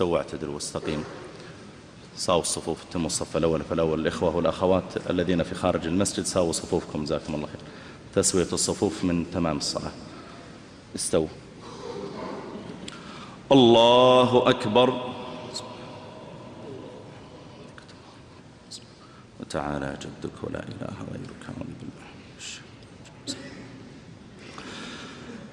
استووا اعتدلوا واستقيموا. ساووا الصفوف، تموا الصف الأول فالأول. الإخوة والأخوات الذين في خارج المسجد ساووا صفوفكم جزاكم الله خير. تسوية الصفوف من تمام الصلاة. استووا. الله أكبر. وتعالى جدك ولا إله غيرك بالله.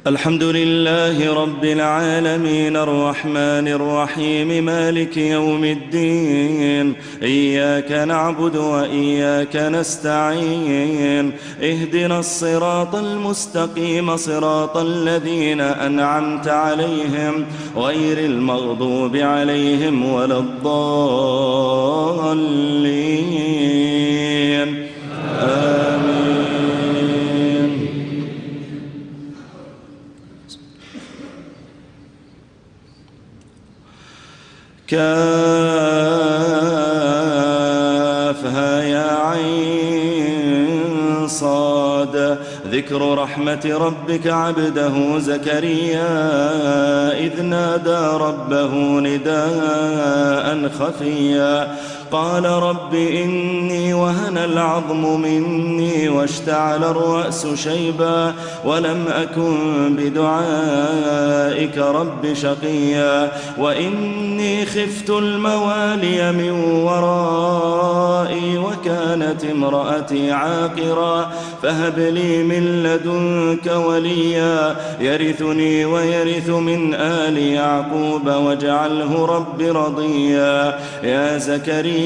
الحمد لله رب العالمين الرحمن الرحيم مالك يوم الدين. إياك نعبد وإياك نستعين. اهدنا الصراط المستقيم صراط الذين أنعمت عليهم غير المغضوب عليهم ولا الضالين. آمين. كافها يا عين صاد. ذكر رحمة ربك عبده زكريا إذ نادى ربه نداء خفيا قال رب إني وهن العظم مني واشتعل الرأس شيبا ولم أكن بدعائك رب شقيا وإني خفت الموالي من ورائي وكانت امرأتي عاقرا فهب لي من لدنك وليا يرثني ويرث من آل يعقوب واجعله رب رضيا. يا زكريا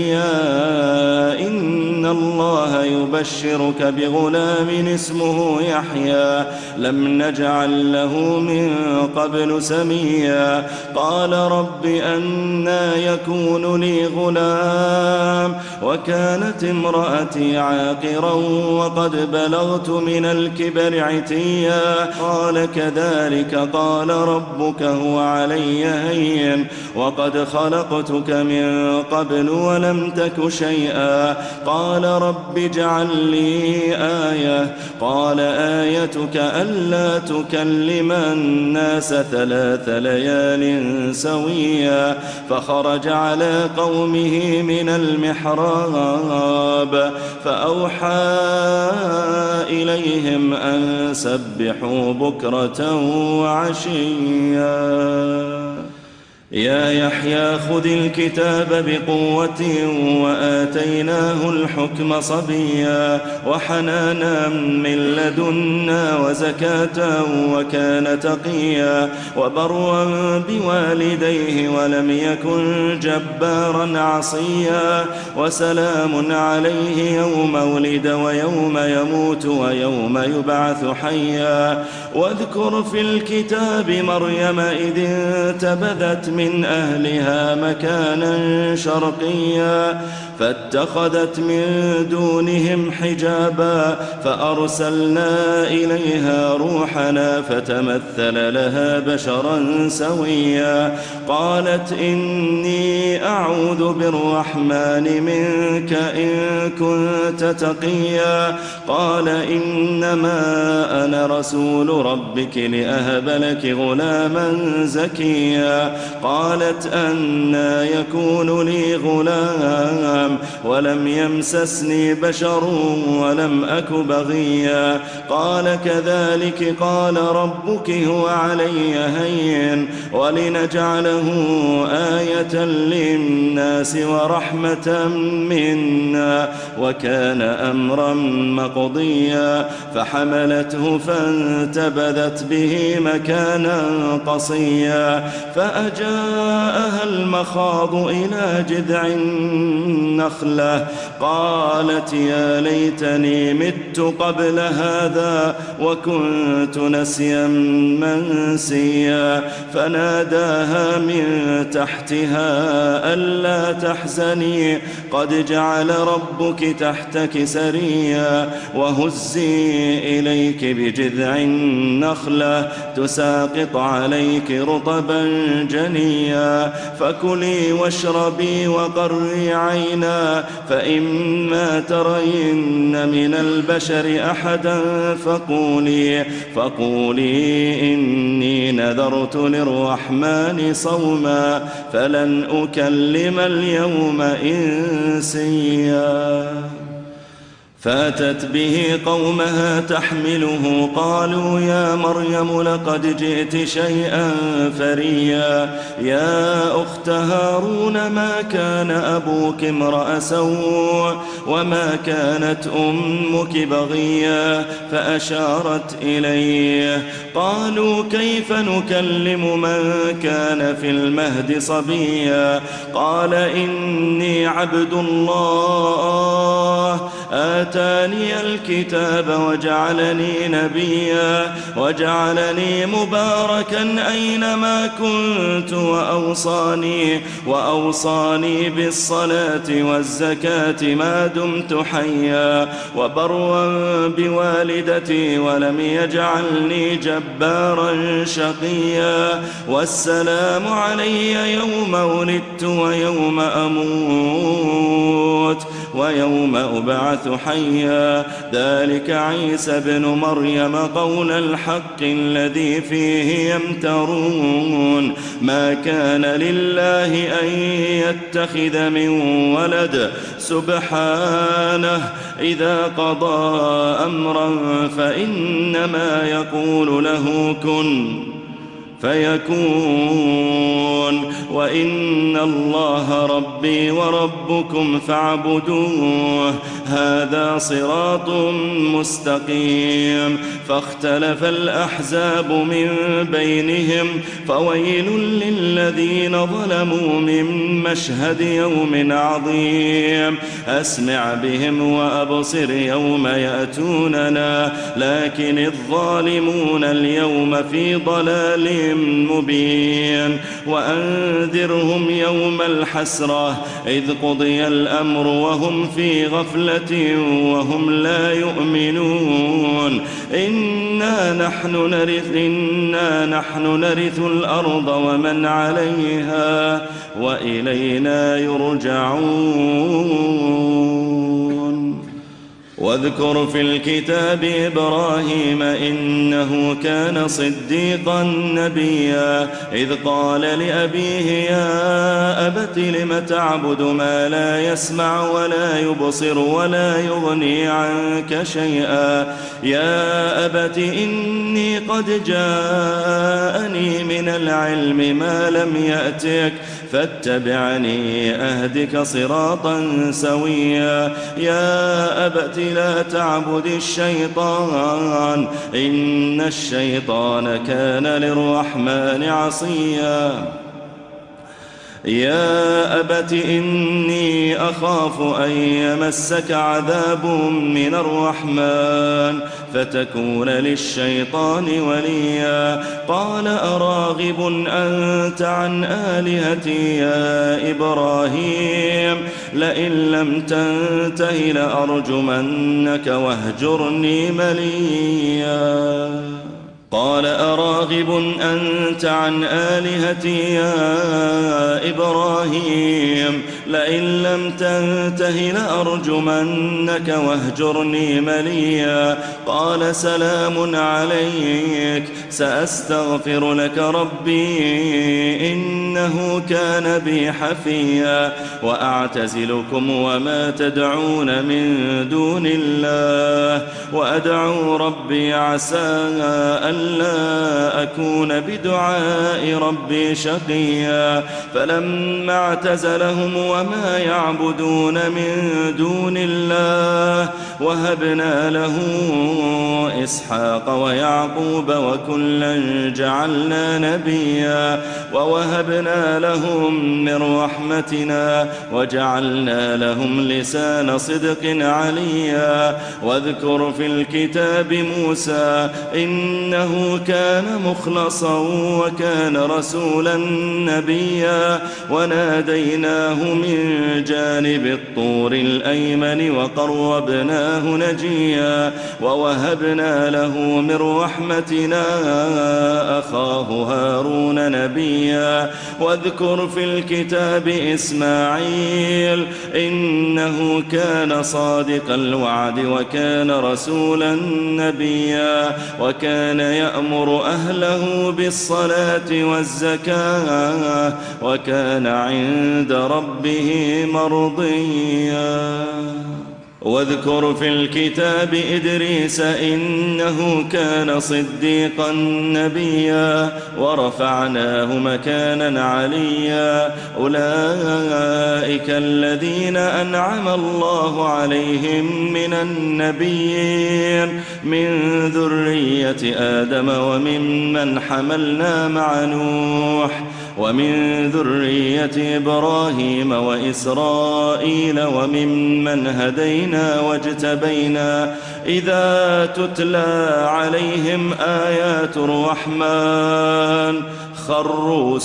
إن الله يبشرك بغلام اسمه يحيى لم نجعل له من قبل سميا قال رب أنى يكون لي غلام وكانت امرأتي عاقرا وقد بلغت من الكبر عتيا قال كذلك قال ربك هو علي هين وقد خلقتك من قبل ولم تك شيئا قال رب اجعل لي آية قال آيتك ألا تكلم الناس 3 ليال سويا فخرج على قومه من المحراب فأوحى إليهم أن سبحوا بكرة وعشيا. يا يحيى خذ الكتاب بقوة وآتيناه الحكم صبيا وحنانا من لدنا وزكاة وكان تقيا وبرا بوالديه ولم يكن جبارا عصيا وسلام عليه يوم ولد ويوم يموت ويوم يبعث حيا. واذكر في الكتاب مريم إذ انتبذت من أهلها مكانا شرقيا فاتخذت من دونهم حجابا فأرسلنا إليها روحنا فتمثل لها بشرا سويا قالت إني أعوذ بالرحمن منك إن كنت تقيا قال إنما أنا رسول ربك لأهب لك غلاما زكيا قالت أنى يكون لي غلام ولم يمسسني بشر ولم أك بغيا قال كذلك قال ربك هو علي هين ولنجعله آية للناس ورحمة منا وكان أمرا مقضيا فحملته فانتبذت به مكانا قصيا فأجاءها المخاض إلى جذع النخلة قالت يا ليتني مت قبل هذا وكنت نسيا منسيا فناداها من تحتها ألا تحزني قد جعل ربك ألقك تحتك سريا وهزي إليك بجذع النخلة تساقط عليك رطبا جنيا فكلي واشربي وقري عينا فإما ترين من البشر أحدا فقولي إني نذرت للرحمن صوما فلن أكلم اليوم إنسيا فأتت به قومها تحمله قالوا يا مريم لقد جئت شيئا فريا يا أخت هارون ما كان أبوك امرأ سوء وما كانت أمك بغيا فأشارت إليه قالوا كيف نكلم من كان في المهد صبيا قال إني عبد الله آتاني الكتاب وجعلني نبيا وجعلني مباركا أينما كنت وأوصاني بالصلاة والزكاة ما دمت حيا وبرا بوالدتي ولم يجعلني جبارا شقيا والسلام علي يوم ولدت ويوم أموت ويوم أبعث حيا ذلك عيسى ابن مريم قول الحق الذي فيه يمترون ما كان لله أن يتخذ من ولد سبحانه إذا قضى أمرا فإنما يقول له كن فيكون وإن الله ربي وربكم فاعبدوه هذا صراط مستقيم فاختلف الأحزاب من بينهم فويل للذين ظلموا من مشهد يوم عظيم أسمع بهم وأبصر يوم يأتوننا لكن الظالمون اليوم في ضلال مبين وأنذرهم يوم الحسرة إذ قضي الأمر وهم في غفلة وهم لا يؤمنون إنا نحن نرث الأرض ومن عليها وإلينا يرجعون واذكر في الكتاب إبراهيم إنه كان صديقا نبيا إذ قال لأبيه يا أبت لم تعبد ما لا يسمع ولا يبصر ولا يغني عنك شيئا يا أبت إني قد جاءني من العلم ما لم يأتك فاتبعني أهدك صراطا سويا يا أبت لا تعبد الشيطان إن الشيطان كان للرحمن عصيا يا أبت إني أخاف أن يمسك عذاب من الرحمن فتكون للشيطان وليا قال أراغب أنت عن آلهتي يا إبراهيم لئن لم تنته لأرجمنك واهجرني مليا قال أراغب أنت عن آلهتي يا إبراهيم لئن لم تنته لأرجمنك واهجرني مليا قال سلام عليك سأستغفر لك ربي إنه كان بي حفيا وأعتزلكم وما تدعون من دون الله وأدعو ربي عسى ألا أكون بدعاء ربي شقيا فلما اعتزلهم وما يعبدون من دون الله وهبنا له إسحاق ويعقوب وكلا جعلنا نبيا ووهبنا لهم من رحمتنا وجعلنا لهم لسان صدق عليا. واذكر في الكتاب موسى إنه كان مخلصا وكان رسولا نبيا. وناديناه من جانب الطور الأيمن وقربناه نجيا. ووهبنا له من رحمتنا أخاه هارون نبيا. واذكر في الكتاب إسماعيل إنه كان صادق الوعد وكان رسولا نبيا. وكان يأمر أهله بالصلاة والزكاة وكان عند ربه مرضيا. واذكر في الكتاب إدريس إنه كان صديقا نبيا. ورفعناه مكانا عليا. أولئك الذين أنعم الله عليهم من النبيين من ذرية آدم وممن حملنا مع نوح ومن ذرية إبراهيم وإسرائيل وممن هدينا واجتبينا. إذا تتلى عليهم آيات الرحمن خروا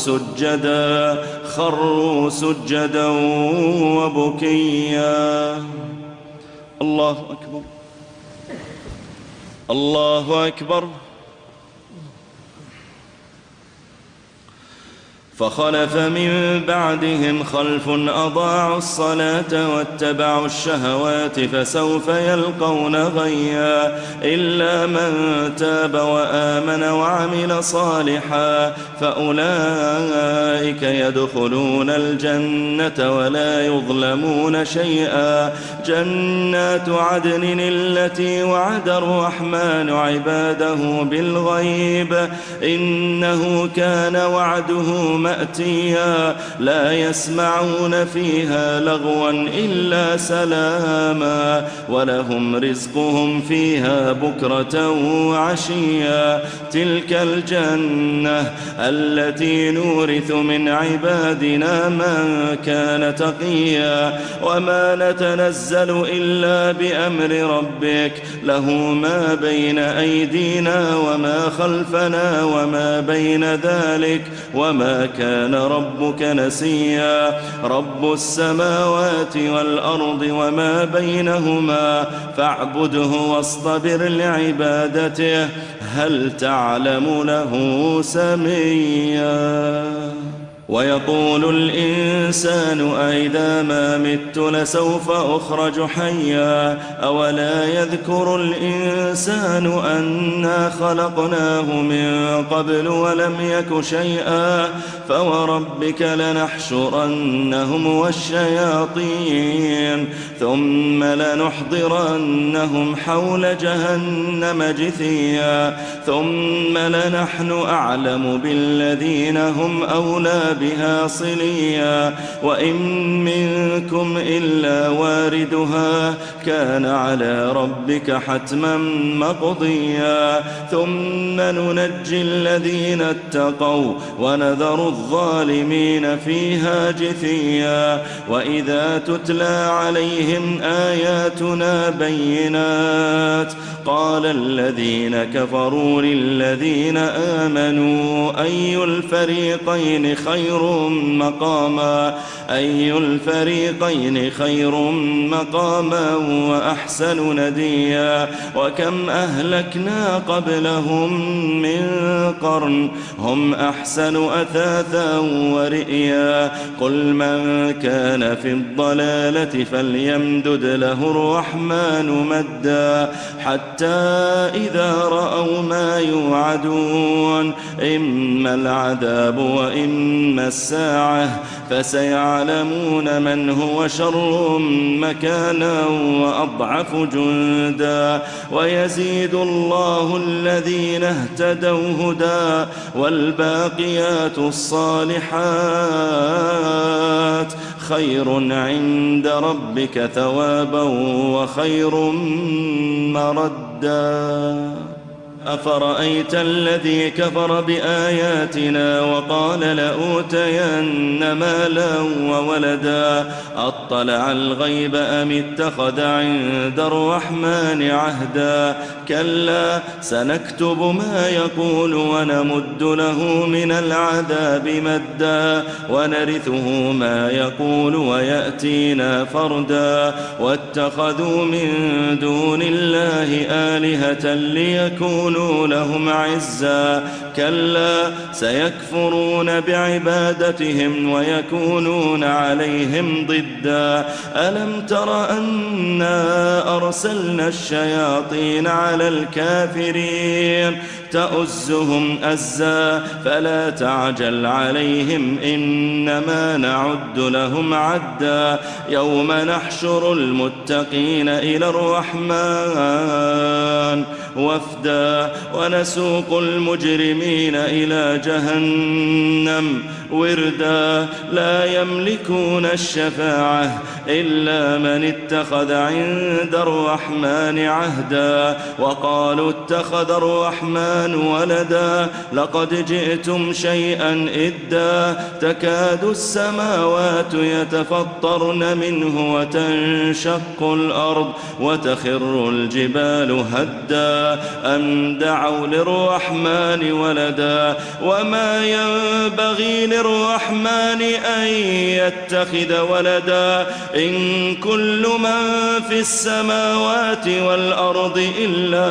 سجدا وبكيا. الله أكبر الله أكبر. فخلف من بعدهم خلف أضاعوا الصلاة واتبعوا الشهوات فسوف يلقون غيا. إلا من تاب وآمن وعمل صالحا فأولئك يدخلون الجنة ولا يظلمون شيئا. جنات عدن التي وعد الرحمن عباده بالغيب إنه كان وعده مأتيا. لا يسمعون فيها لغوا إلا سلاما ولهم رزقهم فيها بكرة وعشيا. تلك الجنة التي نورث من عبادنا من كان تقيا. وما نتنزل إلا بأمر ربك له ما بين أيدينا وما خلفنا وما بين ذلك وما كان ربك نسيا. رب السماوات والأرض وما بينهما فاعبده واصطبر لعبادته هل تعلم له سميا. ويقول الإنسان أئذا ما مت لسوف أخرج حيا. أولا يذكر الإنسان أنا خلقناه من قبل ولم يك شيئا. فوربك لنحشرنهم والشياطين ثم لنحضرنهم حول جهنم جثيا. ثم لنحن أعلم بالذين هم أولى بها صليا. وإن منكم إلا واردها كان على ربك حتما مقضيا. ثم ننجي الذين اتقوا ونذر الظالمين فيها جثيا. وإذا تتلى عليهم آياتنا بينات قال الذين كفروا للذين آمنوا أي الفريقين خير مقاما وأحسن نديا. وكم أهلكنا قبلهم من قرن هم أحسن أثاثا ورئيا. قل من كان في الضلالة فليمدد له الرحمن مدا حتى إذا رأوا ما يوعدون إما العذاب وإما الساعة فسيعلمون من هو شر مكانا وأضعف جندا. ويزيد الله الذين اهتدوا هدى والباقيات الصالحات خير عند ربك ثوابا وخير مردا. أفرأيت الذي كفر بآياتنا وقال لأوتين مالا وولدا أطلع الغيب أم اتخذ عند الرحمن عهدا كلا سنكتب ما يقول ونمد له من العذاب مدا ونرثه ما يقول ويأتينا فردا واتخذوا من دون الله آلهة ليكونوا لهم عزا كلا سيكفرون بعبادتهم ويكونون عليهم ضدا ألم تر أنا أرسلنا الشياطين على الكافرين تؤزهم أزا فلا تعجل عليهم إنما نعد لهم عدا يوم نحشر المتقين إلى الرحمن وفدا ونسوق المجرمين إلى جهنم وردا لا يملكون الشفاعة إلا من اتخذ عند الرحمن عهدا وقالوا اتخذ الرحمن ولدا لقد جئتم شيئا إدا تكاد السماوات يتفطرن منه وتنشق الأرض وتخر الجبال هدا أن دعوا للرحمن ولدا وما ينبغي للرحمن أن يتخذ ولدا إن كل من في السماوات والأرض إلا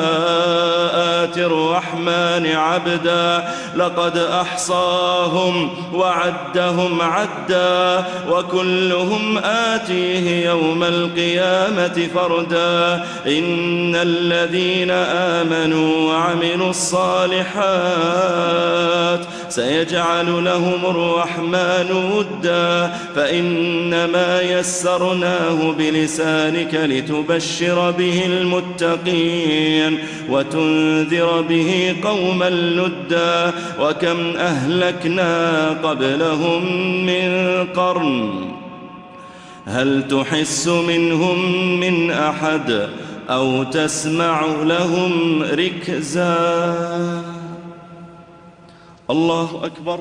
آتي الرحمن عبدا لقد أحصاهم وعدهم عدا وكلهم آتيه يوم القيامة فردا إن الذين آمنوا وعملوا الصالحات سيجعل لهم الرحمن ودا فإنما يسرناه بلسانك لتبشر به المتقين وتنذر به قوما لدا وكم أهلكنا قبلهم من قرن هل تحس منهم من أحد أو تسمع لهم ركزا الله أكبر.